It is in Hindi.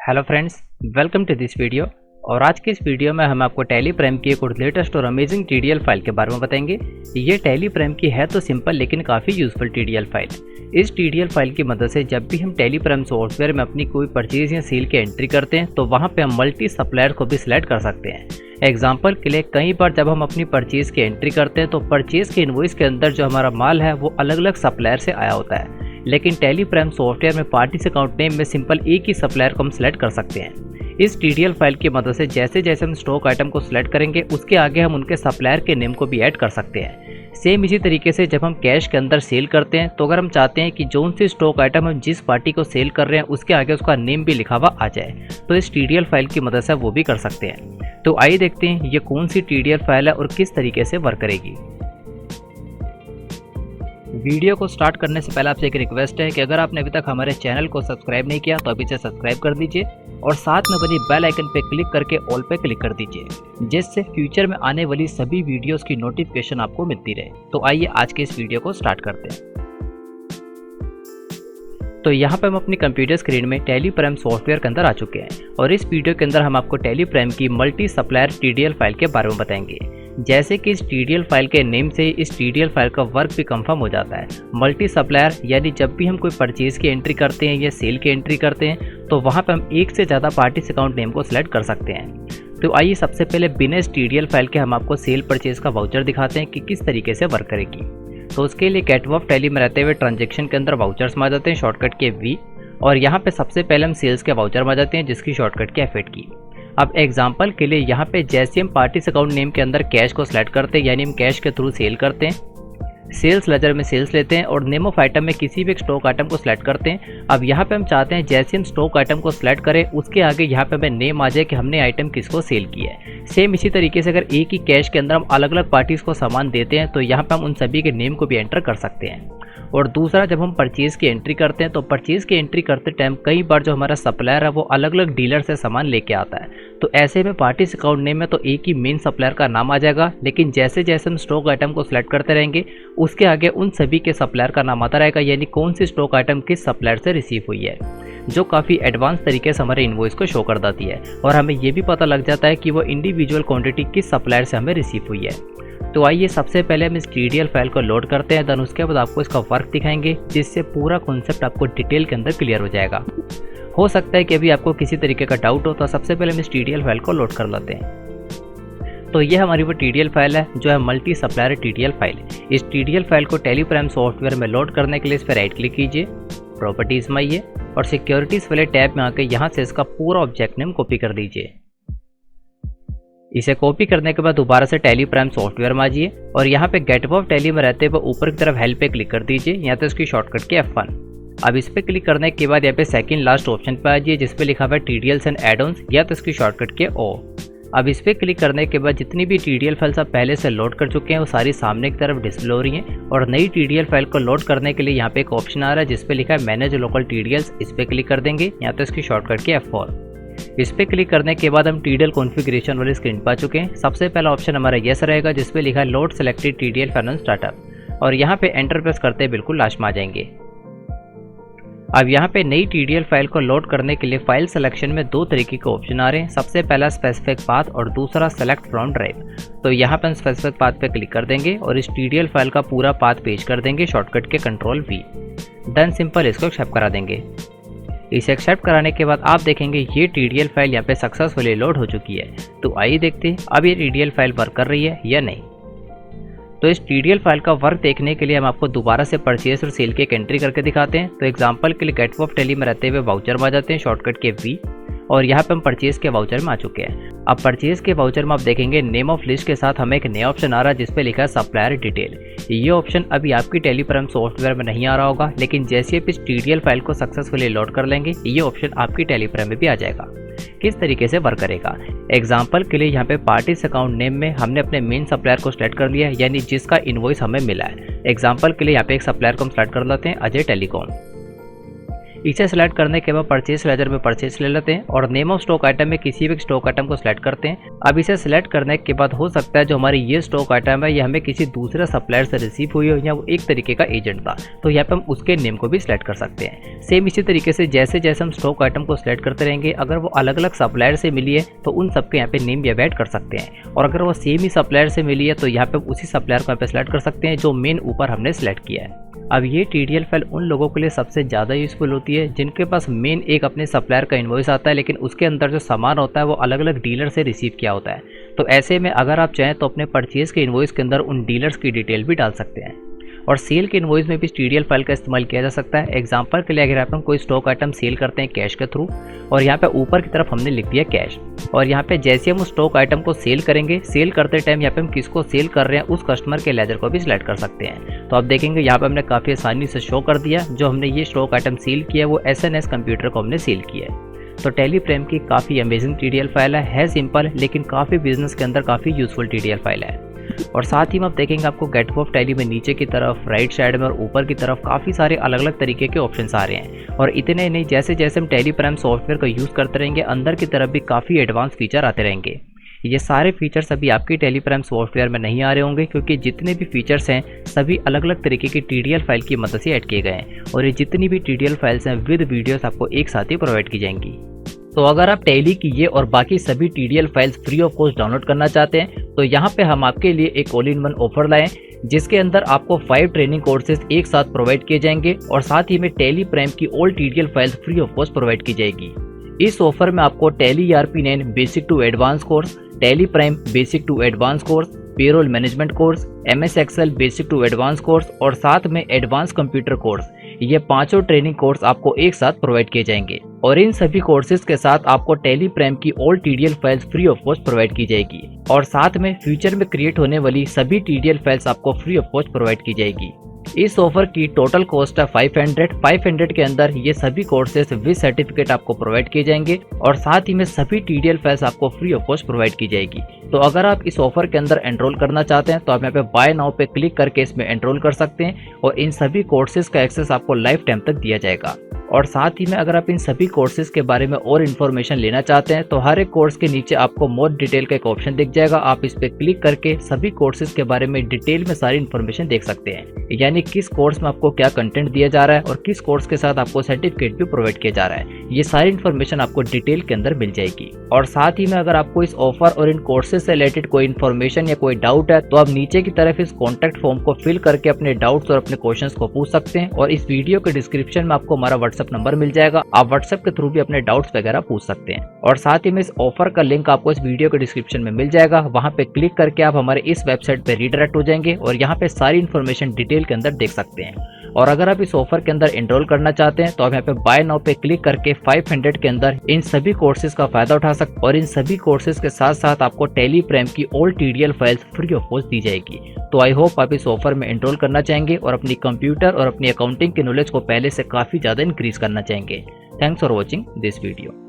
Hello friends, welcome to this video. और आज के इस वीडियो में हम आपको टैली प्राइम की एक और लेटेस्ट और अमेजिंग टीडीएल फाइल के बारे में बताएंगे। ये टैली प्राइम की है तो सिंपल लेकिन काफ़ी यूजफुल टीडीएल फाइल। इस टीडीएल फाइल की मदद से जब भी हम टैली प्राइम सॉफ्टवेयर में अपनी कोई परचेज या सेल की एंट्री करते हैं तो वहाँ पे हम मल्टी सप्लायर को भी सिलेक्ट कर सकते हैं। एग्जाम्पल के लिए कई बार जब हम अपनी परचेज की एंट्री करते हैं तो परचेज के इनवॉइस के अंदर जो हमारा माल है वो अलग अलग सप्लायर से आया होता है, लेकिन टैली प्राइम सॉफ्टवेयर में पार्टीज अकाउंट नेम में सिंपल एक ही सप्लायर को हम सिलेक्ट कर सकते हैं। इस टीडीएल फाइल की मदद से जैसे जैसे हम स्टॉक आइटम को सिलेक्ट करेंगे उसके आगे हम उनके सप्लायर के नेम को भी ऐड कर सकते हैं। सेम इसी तरीके से जब हम कैश के अंदर सेल करते हैं तो अगर हम चाहते हैं कि जोन सी स्टॉक आइटम हम जिस पार्टी को सेल कर रहे हैं उसके आगे उसका नेम भी लिखा हुआ आ जाए तो इस टीडीएल फाइल की मदद से वो भी कर सकते हैं। तो आइए देखते हैं ये कौन सी टीडीएल फाइल है और किस तरीके से वर्क करेगी। वीडियो को स्टार्ट करने से पहले आपसे एक रिक्वेस्ट है कि अगर आपने अभी तक हमारे चैनल को सब्सक्राइब नहीं किया तो अभी से सब्सक्राइब कर दीजिए और साथ में बनी बेल आइकन पे क्लिक करके ऑल पे क्लिक कर दीजिए, जिससे फ्यूचर में आने वाली सभी वीडियोस की नोटिफिकेशन आपको मिलती रहे। तो आइए आज के इस वीडियो को स्टार्ट करते हैं। तो यहाँ पे हम अपनी कंप्यूटर स्क्रीन में टैली प्राइम सॉफ्टवेयर के अंदर आ चुके हैं और इस वीडियो के अंदर हम आपको टैली प्राइम की मल्टी सप्लायर टीडीएल फाइल के बारे में बताएंगे। जैसे कि इस टीडीएल फाइल के नेम से इस टीडीएल फाइल का वर्क भी कंफर्म हो जाता है। मल्टी सप्लायर यानी जब भी हम कोई परचेज की एंट्री करते हैं या सेल की एंट्री करते हैं तो वहाँ पे हम एक से ज़्यादा पार्टीज अकाउंट नेम को सिलेक्ट कर सकते हैं। तो आइए सबसे पहले बिना इस टीडीएल फाइल के हम आपको सेल परचेज का वाउचर दिखाते हैं कि किस तरीके से वर्क करेगी। तो उसके लिए गेटवे ऑफ टैली में रहते हुए ट्रांजेक्शन के अंदर वाउचर्स में आ जाते हैं शॉर्टकट के वी, और यहाँ पे सबसे पहले हम सेल्स के वाउचर में आ जाते हैं जिसकी शॉर्टकट की F8 की। अब एग्जांपल के लिए यहाँ पे जैसे हम पार्टीज अकाउंट नेम के अंदर कैश को सिलेक्ट करते हैं यानी हम कैश के थ्रू सेल करते हैं, सेल्स लेजर में सेल्स लेते हैं और नेम ऑफ आइटम में किसी भी एक स्टॉक आइटम को सिलेक्ट करते हैं। अब यहाँ पे हम चाहते हैं जैसे हम स्टॉक आइटम को सिलेक्ट करें उसके आगे यहाँ पे हमें नेम आ जाए कि हमने आइटम किसको सेल किया है। सेम इसी तरीके से अगर एक ही कैश के अंदर हम अलग अलग पार्टीज को सामान देते हैं तो यहाँ पे हम उन सभी के नेम को भी एंटर कर सकते हैं। और दूसरा, जब हम परचेज की एंट्री करते हैं तो परचेज की एंट्री करते टाइम कई बार जो हमारा सप्लायर है वो अलग अलग डीलर से सामान लेके आता है, तो ऐसे में पार्टीज अकाउंट नेम में तो एक ही मेन सप्लायर का नाम आ जाएगा, लेकिन जैसे जैसे हम स्टॉक आइटम को सिलेक्ट करते रहेंगे उसके आगे उन सभी के सप्लायर का नाम आता रहेगा, यानी कौन सी स्टॉक आइटम किस सप्लायर से रिसीव हुई है, जो काफ़ी एडवांस तरीके से हमारे इनवॉइस को शो कर देती है और हमें ये भी पता लग जाता है कि वो इंडिविजुअल क्वांटिटी किस सप्लायर से हमें रिसीव हुई है। तो आइए सबसे पहले हम इस टीडीएल फाइल को लोड करते हैं, देन उसके बाद आपको इसका वर्क दिखाएंगे जिससे पूरा कॉन्सेप्ट आपको डिटेल के अंदर क्लियर हो जाएगा। हो सकता है कि अभी आपको किसी तरीके का डाउट हो तो सबसे पहले हम इस टीडीएल फाइल को लोड कर लेते हैं। तो ये हमारी वो टीडीएल फाइल है जो है मल्टी सप्लायर टीडीएल फाइल। इस टीडीएल फाइल को टैली प्राइम सॉफ्टवेयर में लोड करने के लिए इस पर राइट क्लिक कीजिए, प्रॉपर्टीज में आइए और सिक्योरिटीज वाले टैब में आकर यहाँ से इसका पूरा ऑब्जेक्ट नेम कॉपी कर दीजिए। इसे कॉपी करने के बाद दोबारा से टैली प्राइम सॉफ्टवेयर में आ जाइए और यहाँ पे गेटवे ऑफ टैली में रहते हुए ऊपर की तरफ हेल्प पे क्लिक कर दीजिए, यहाँ तो इसकी शॉर्टकट की F1। अब इस पे क्लिक करने के बाद यहाँ पे सेकंड लास्ट ऑप्शन पे आ जाइए जिस पे लिखा हुआ है टीडीएल्स एंड एड ऑन्स, या तो इसकी शॉर्टकट के O। अब इस पे क्लिक करने के बाद जितनी भी टीडीएल फाइल्स आप पहले से लोड कर चुके हैं वो सारी सामने की तरफ डिस्प्ले हो रही हैं और नई टीडीएल फाइल को लोड करने के लिए यहाँ पे एक ऑप्शन आ रहा है जिस पे लिखा है मैनेज लोकल टीडीएल्स, इस पे क्लिक कर देंगे, यहाँ तो इसकी शॉर्टकट की F4। इस पे क्लिक करने के बाद हम टीडीएल कॉन्फ़िगरेशन वाली स्क्रीन पर आ चुके हैं। सबसे पहला ऑप्शन हमारा यस रहेगा जिस पे लिखा है load selected TDL file startup, और यहाँ पे एंटर प्रेस करते बिल्कुल लास्ट में आ जाएंगे। अब यहाँ पे नई टीडीएल फाइल को लोड करने के लिए फाइल सिलेक्शन में दो तरीके के ऑप्शन आ रहे हैं। सबसे पहला स्पेसिफिक पाथ और दूसरा सेलेक्ट फ्रॉम ड्राइव। तो यहाँ पे हम स्पेसिफिक पाथ पे क्लिक कर देंगे और इस टीडीएल फाइल का पूरा पाथ पेश कर देंगे शॉर्टकट के कंट्रोल V। देन सिंपल इसको एक्सेप्ट करा देंगे। इसे एक्सेप्ट कराने के बाद आप देखेंगे ये टीडीएल फाइल यहाँ पे सक्सेसफुली लोड हो चुकी है। तो आइए देखते हैं अब ये टीडीएल फाइल वर्क कर रही है या नहीं। तो इस टीडीएल फाइल का वर्क देखने के लिए हम आपको दोबारा से परचेज और सेल की एक एंट्री करके दिखाते हैं। तो एग्जांपल के लिए गेटवे ऑफ टैली में रहते हुए वाउचर में आ जाते हैं शॉर्टकट के V, और यहाँ पे हम परचेज के वाउचर में आ चुके हैं। अब परचेज के वाउचर में आप देखेंगे नेम ऑफ लिस्ट के साथ हमें एक नया ऑप्शन आ रहा है जिसपे लिखा है सप्लायर डिटेल। ये ऑप्शन अभी आपकी टैली प्राइम सॉफ्टवेयर में नहीं आ रहा होगा, लेकिन जैसे आप इस टीडीएल फाइल को सक्सेसफुली लोड कर लेंगे ये ऑप्शन आपकी टैली प्राइम में भी आ जाएगा। किस तरीके से वर्क करेगा, एग्जाम्पल के लिए यहाँ पे पार्टीज अकाउंट नेम में हमने अपने मेन सप्लायर को सिलेक्ट कर लिया है, यानी जिसका इनवॉइस हमें मिला है। एग्जाम्पल के लिए यहाँ पे एक सप्लायर को हम सिलेक्ट कर लेते हैं, अजय टेलीकॉम। इसे सेलेक्ट करने के बाद परचेस लेजर में परचेस ले लेते हैं और नेम ऑफ स्टॉक आइटम में किसी भी स्टॉक आइटम को सिलेक्ट करते हैं। अब इसे सिलेक्ट करने के बाद हो सकता है जो हमारी ये स्टॉक आइटम है ये हमें किसी दूसरे सप्लायर से रिसीव हुई हो या वो एक तरीके का एजेंट था, तो यहाँ पे हम उसके नेम को भी सिलेक्ट कर सकते हैं। सेम इसी तरीके से जैसे जैसे हम स्टॉक आइटम को सिलेक्ट करते रहेंगे, अगर वो अलग अलग सप्लायर से मिली है तो उन सबके यहाँ पे नेम भी ऐड कर सकते हैं, और अगर वो सेम ही सप्लायर से मिली है तो यहाँ पे उसी सप्लायर को यहाँ पे सिलेक्ट कर सकते हैं जो मेन ऊपर हमने सिलेक्ट किया है। अब ये TDL फाइल उन लोगों के लिए सबसे ज़्यादा यूज़फुल होती है जिनके पास मेन एक अपने सप्लायर का इन्वॉइस आता है, लेकिन उसके अंदर जो सामान होता है वो अलग अलग डीलर से रिसीव किया होता है। तो ऐसे में अगर आप चाहें तो अपने परचेज़ के इन्वॉइस के अंदर उन डीलर्स की डिटेल भी डाल सकते हैं। और सेल के इन्वॉइस में भी TDL फाइल का इस्तेमाल किया जा सकता है। एग्जांपल के लिए अगर आप हम कोई स्टॉक आइटम सेल करते हैं कैश के थ्रू, और यहाँ पे ऊपर की तरफ हमने लिख दिया कैश, और यहाँ पे जैसे हम उस स्टॉक आइटम को सेल करेंगे, सेल करते टाइम यहाँ पे हम किसको सेल कर रहे हैं उस कस्टमर के लेजर को भी सिलेक्ट कर सकते हैं। तो आप देखेंगे यहाँ पे हमने काफ़ी आसानी से शो कर दिया जो हमने ये स्टॉक आइटम सेल किया है वो SNS कंप्यूटर को हमने सेल किया है। तो टेलीप्रेम की काफ़ी अमेजिंग TDL फाइल है सिंपल लेकिन काफ़ी बिजनेस के अंदर काफ़ी यूजफुल TDL फाइल है। और साथ ही में आप देखेंगे आपको गेट ऑफ टैली में नीचे की तरफ, राइट साइड में और ऊपर की तरफ काफ़ी सारे अलग अलग तरीके के ऑप्शंस आ रहे हैं। और इतने नहीं, जैसे जैसे हम टेलीप्रेम सॉफ्टवेयर का यूज़ करते रहेंगे अंदर की तरफ भी काफ़ी एडवांस फीचर आते रहेंगे। ये सारे फीचर्स अभी आपकी टेलीप्रेम सॉफ्टवेयर में नहीं आ रहे होंगे क्योंकि जितने भी फीचर्स हैं सभी अलग अलग तरीके की TDL फाइल की मदद से ऐड किए गए हैं, और ये जितनी भी TDL फाइल्स हैं विद वीडियोस आपको एक साथ ही प्रोवाइड की जाएंगी। तो अगर आप टैली की ये और बाकी सभी TDL files free of cost download करना चाहते हैं तो यहाँ पे हम आपके लिए एक ऑल इन वन ऑफर लाए जिसके अंदर आपको 5 ट्रेनिंग कोर्सेज एक साथ प्रोवाइड किए जाएंगे और साथ ही में टेलीप्रेम की all TDL files free of cost provide की जाएगी। इस ऑफर में आपको Tally ERP9 basic to advance course, TallyPrime basic to advance course, payroll management course, MS excel basic to advance course और साथ में एडवांस कंप्यूटर कोर्स, ये पांचों ट्रेनिंग कोर्स आपको एक साथ प्रोवाइड किए जाएंगे। और इन सभी कोर्सेज के साथ आपको टेलीप्रेम की all TDL files free of cost provide की जाएगी, और साथ में फ्यूचर में क्रिएट होने वाली सभी TDL फाइल्स आपको फ्री ऑफ कॉस्ट प्रोवाइड की जाएगी। इस ऑफर की टोटल कॉस्ट है 500 के अंदर ये सभी कोर्सेज विद सर्टिफिकेट आपको प्रोवाइड किए जाएंगे, और साथ ही में सभी TDL फाइल्स आपको फ्री ऑफ कॉस्ट प्रोवाइड की जाएगी। तो अगर आप इस ऑफर के अंदर एनरोल करना चाहते हैं तो आप यहाँ पे बाय नाउ पे क्लिक करके इसमें एनरोल कर सकते हैं, और इन सभी कोर्सेज का एक्सेस आपको लाइफ टाइम तक दिया जाएगा। और साथ ही में अगर आप इन सभी कोर्सेज के बारे में और इन्फॉर्मेशन लेना चाहते हैं तो हर एक कोर्स के नीचे आपको मोर डिटेल का एक ऑप्शन दिख जाएगा। आप इस पे क्लिक करके सभी कोर्सेज के बारे में डिटेल में सारी इन्फॉर्मेशन देख सकते हैं, यानी किस कोर्स में आपको क्या कंटेंट दिया जा रहा है और किस कोर्स के साथ आपको सर्टिफिकेट भी प्रोवाइड किया जा रहा है। ये सारी इन्फॉर्मेशन आपको डिटेल के अंदर मिल जाएगी। और साथ ही में अगर आपको इस ऑफर और इन कोर्सेज से रिलेटेड कोई इन्फॉर्मेशन या कोई डाउट है तो आप नीचे की तरफ इस कॉन्टेक्ट फॉर्म को फिल करके अपने डाउट्स और अपने क्वेश्चंस को पूछ सकते हैं, और इस वीडियो के डिस्क्रिप्शन में आपको हमारा व्हाट्सएप नंबर मिल जाएगा, आप व्हाट्सएप के थ्रू भी अपने डाउट्स वगैरह पूछ सकते हैं। और साथ ही में इस ऑफर का लिंक आपको इस वीडियो के डिस्क्रिप्शन में मिल जाएगा, वहां पे क्लिक करके आप हमारे इस वेबसाइट पे रीडायरेक्ट हो जाएंगे और यहाँ पे सारी इन्फॉर्मेशन डिटेल के अंदर देख सकते हैं। और अगर आप इस ऑफर के अंदर एनरोल करना चाहते हैं तो आप यहाँ पे बाय नाउ पे क्लिक करके 500 के अंदर इन सभी कोर्सेज का फायदा उठा सकते हैं, और इन सभी कोर्सेज के साथ साथ आपको टेलीप्रेम की all TDL files free of cost दी जाएगी। तो आई होप आप इस ऑफर में एनरोल करना चाहेंगे और अपनी कंप्यूटर और अपनी अकाउंटिंग की नॉलेज को पहले से काफी ज्यादा इंक्रीज करना चाहेंगे। Thanks for watching this video.